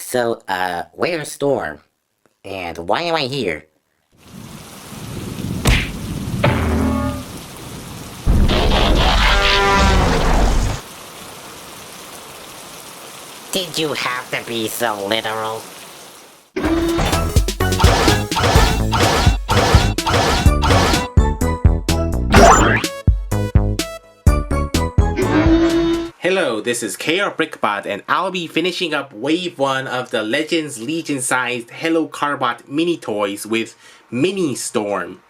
So, where's Storm? And why am I here? Did you have to be so literal? Hello, this is KRBrickBot, and I'll be finishing up Wave 1 of the Legends Legion-sized Hello Carbot Mini toys with Mini Storm.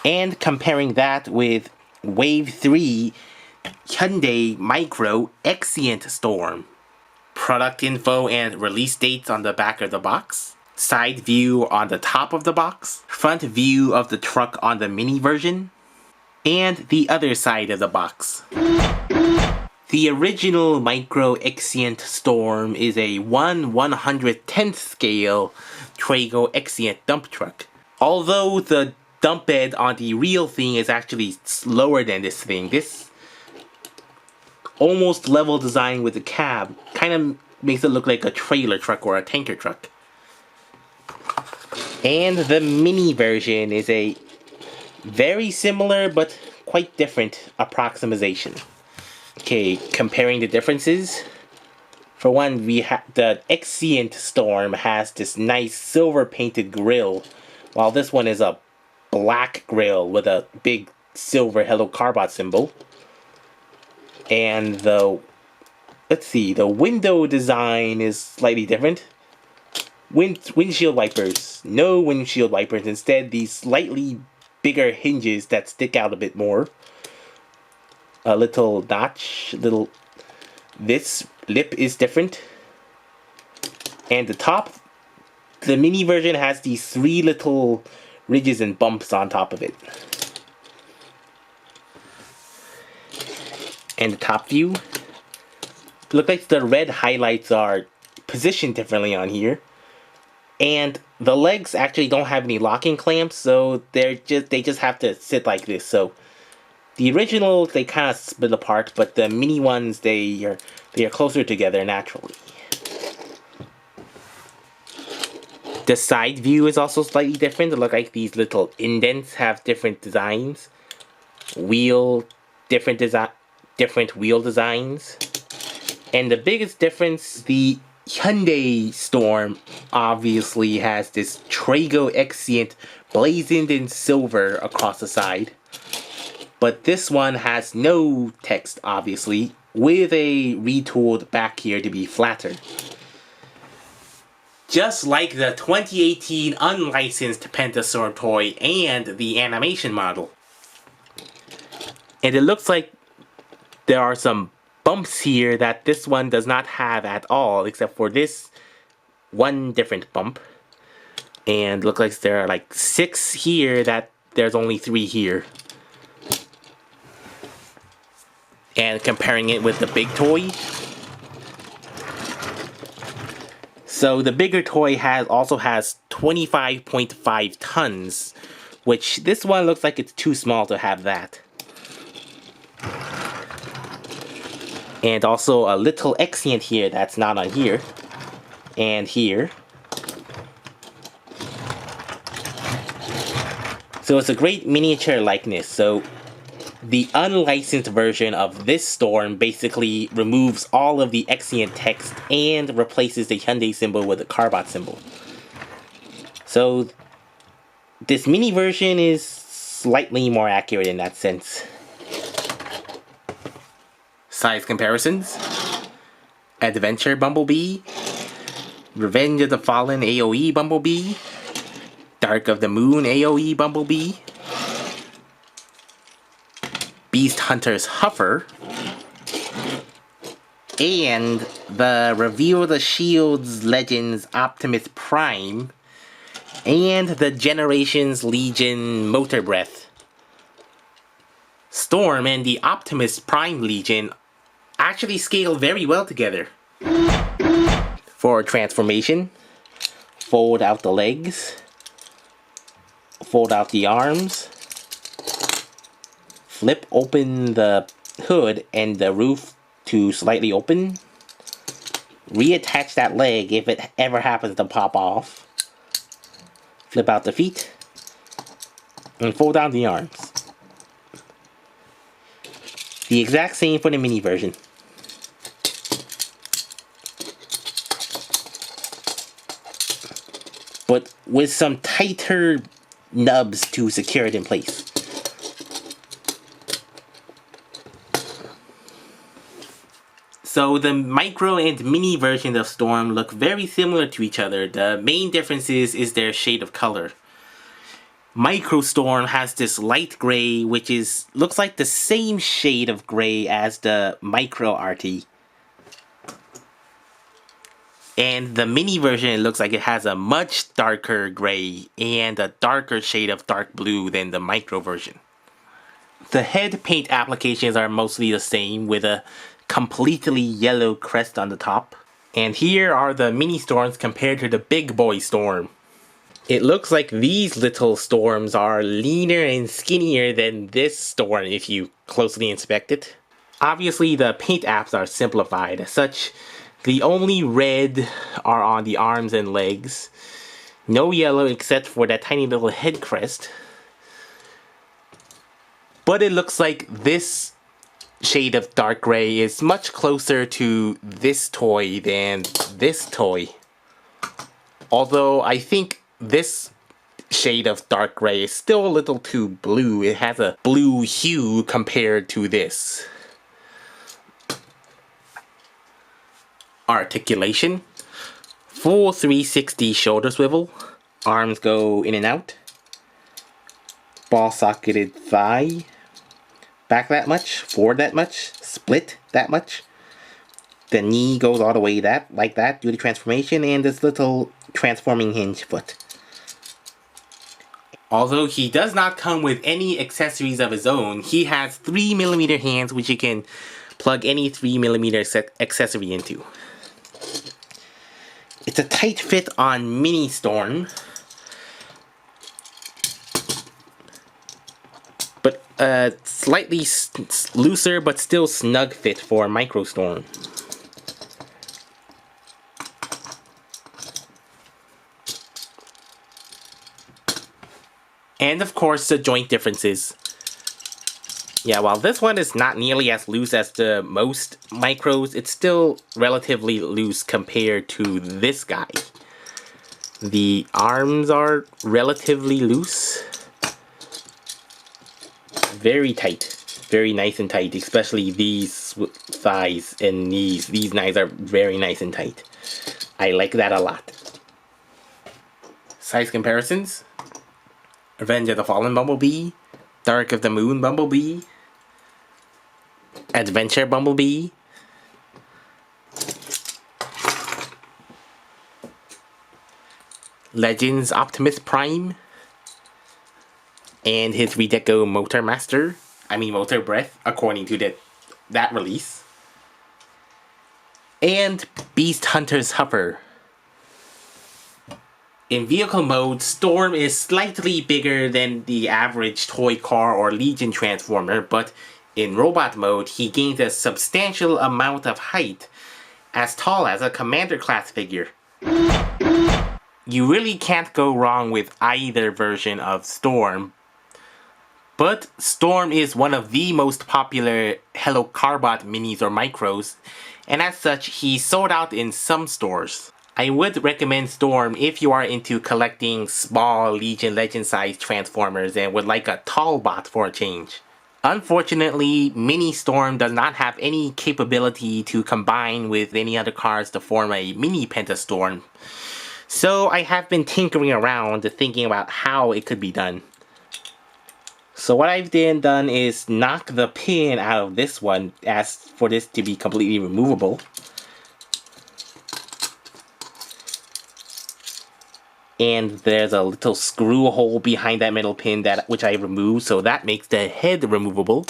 And comparing that with Wave 3 Hyundai Micro Exient Storm. Product info and release dates on the back of the box. Side view on the top of the box. Front view of the truck on the mini version. And the other side of the box. The original Micro Exient Storm is a 1/110th scale Trago Exient dump truck. Although the dump bed on the real thing is actually lower than this thing, this almost level design with the cab kind of makes it look like a trailer truck or a tanker truck. And the mini version is a very similar but quite different approximation. Okay, comparing the differences. For one, we have the Exient Storm has this nice silver painted grille, while this one is a black grille with a big silver Hello Carbot symbol. And the window design is slightly different. Windshield wipers, no windshield wipers. Instead, these slightly bigger hinges that stick out a bit more. A little notch, this lip is different. And the top, the mini version has these 3 little ridges and bumps on top of it. And the top view, look like the red highlights are positioned differently on here. And the legs actually don't have any locking clamps, so they just have to sit like this. So the original, they kind of split apart, but the mini ones, they are closer together naturally. The side view is also slightly different. It looks like these little indents have different designs. Different wheel designs. And the biggest difference, the Hyundai Storm obviously has this Trago Exient blazoned in silver across the side. But this one has no text, obviously, with a retooled back here to be flatter. Just like the 2018 unlicensed Pentastorm toy and the animation model. And it looks like there are some bumps here that this one does not have at all, except for this one different bump. And looks like there are like 6 here that there's only 3 here. And comparing it with the big toy. So the bigger toy also has 25.5 tons, which this one looks like it's too small to have that. And also a little Exient here that's not on here. And here. So it's a great miniature likeness. So the unlicensed version of this Storm basically removes all of the Exient text and replaces the Hyundai symbol with the Carbot symbol. So this mini version is slightly more accurate in that sense. Size comparisons. Adventure Bumblebee. Revenge of the Fallen AoE Bumblebee. Dark of the Moon AoE Bumblebee. Beast Hunter's Huffer. And the Reveal the Shields Legends Optimus Prime. And the Generations Legion Motor Breath. Storm and the Optimus Prime Legion actually scale very well together. For transformation, fold out the legs, fold out the arms, flip open the hood and the roof to slightly open, reattach that leg if it ever happens to pop off. Flip out the feet. And fold down the arms. The exact same for the mini version. But with some tighter nubs to secure it in place. So the micro and mini versions of Storm look very similar to each other. The main difference is their shade of color. Micro Storm has this light gray, which looks like the same shade of gray as the Micro RT. And the mini version, it looks like it has a much darker gray and a darker shade of dark blue than the Micro version. The head paint applications are mostly the same, with a completely yellow crest on the top. And here are the mini storms compared to the big boy storm. It looks like these little storms are leaner and skinnier than this storm if you closely inspect it. Obviously the paint apps are simplified. As such, the only red are on the arms and legs. No yellow except for that tiny little head crest. But it looks like this shade of dark gray is much closer to this toy than this toy. Although I think this shade of dark gray is still a little too blue. It has a blue hue compared to this. Articulation. Full 360 shoulder swivel. Arms go in and out. Ball socketed thigh. Back that much, forward that much, split that much. The knee goes all the way like that, do the transformation, and this little transforming hinge foot. Although he does not come with any accessories of his own, he has 3mm hands which you can plug any 3mm accessory into. It's a tight fit on Mini Storm. But slightly looser but still snug fit for Micro Storm. And of course the joint differences. Yeah, while this one is not nearly as loose as the most Micros, it's still relatively loose compared to this guy. The arms are relatively loose. Very tight. Very nice and tight, especially these thighs and knees. These knives are very nice and tight. I like that a lot. Size comparisons. Revenge of the Fallen Bumblebee. Dark of the Moon Bumblebee. Adventure Bumblebee. Legends Optimus Prime. And his Redeco Motor Master. Motor Breath, according to that release. And Beast Hunter's Hopper. In vehicle mode, Storm is slightly bigger than the average toy car or Legion Transformer, but in robot mode, he gains a substantial amount of height, as tall as a Commander class figure. You really can't go wrong with either version of Storm. But Storm is one of the most popular Hello Carbot Minis or Micros, and as such, he's sold out in some stores. I would recommend Storm if you are into collecting small Legion Legend-sized Transformers and would like a tall bot for a change. Unfortunately, Mini Storm does not have any capability to combine with any other cars to form a Mini Pentastorm. So I have been tinkering around thinking about how it could be done. So what I've then done is knock the pin out of this one, as for this to be completely removable. And there's a little screw hole behind that metal pin which I removed, so that makes the head removable.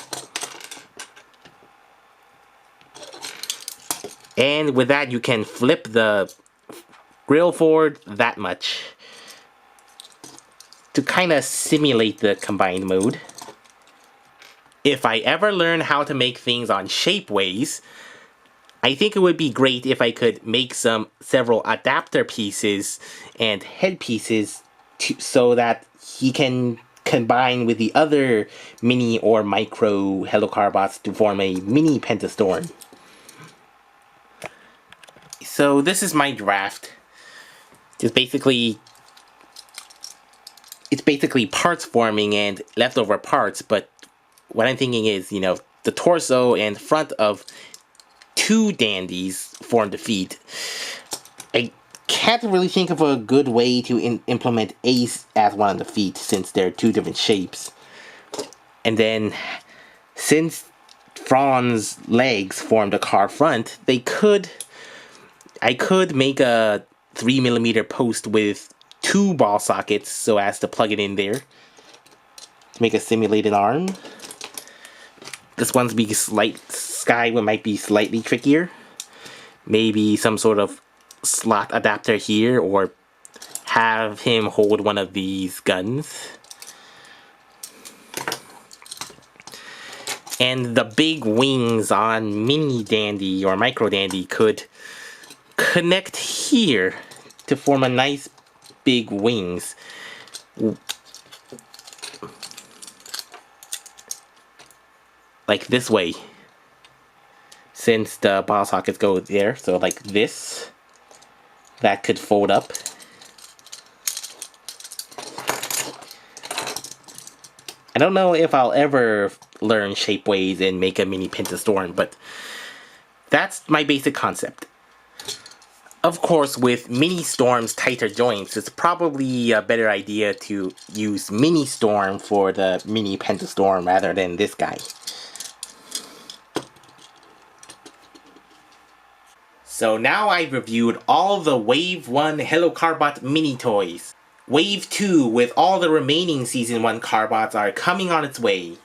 And with that you can flip the grill forward that much to kind of simulate the combined mode. If I ever learn how to make things on Shapeways, I think it would be great if I could make several adapter pieces and head pieces so that he can combine with the other mini or micro Hello Carbots to form a mini Pentastorm. So this is my draft. It's basically parts forming and leftover parts, but what I'm thinking is, you know, the torso and front of two dandies form the feet. I can't really think of a good way to implement Ace as one of the feet since they're two different shapes. And then, since Fran's legs form the car front, I could make a 3mm post with two ball sockets so as to plug it in there to make a simulated arm. This one's Sky one might be slightly trickier. Maybe some sort of slot adapter here, or have him hold one of these guns. And the big wings on Mini Dandy or Micro Dandy could connect here to form a nice big wings. Like this way. Since the ball sockets go there, so like this. That could fold up. I don't know if I'll ever learn shapeways and make a mini Pentastorm, but that's my basic concept. Of course, with Mini Storm's tighter joints, it's probably a better idea to use Mini Storm for the mini Pentastorm rather than this guy. So now I've reviewed all the Wave 1 Hello Carbot Mini toys. Wave 2 with all the remaining Season 1 Carbots are coming on its way.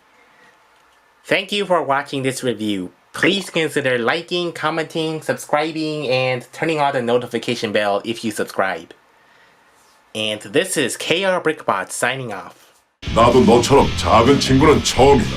Thank you for watching this review. Please consider liking, commenting, subscribing, and turning on the notification bell if you subscribe. And this is KRBrickBot signing off. 나도 너처럼 작은 친구는 처음이다.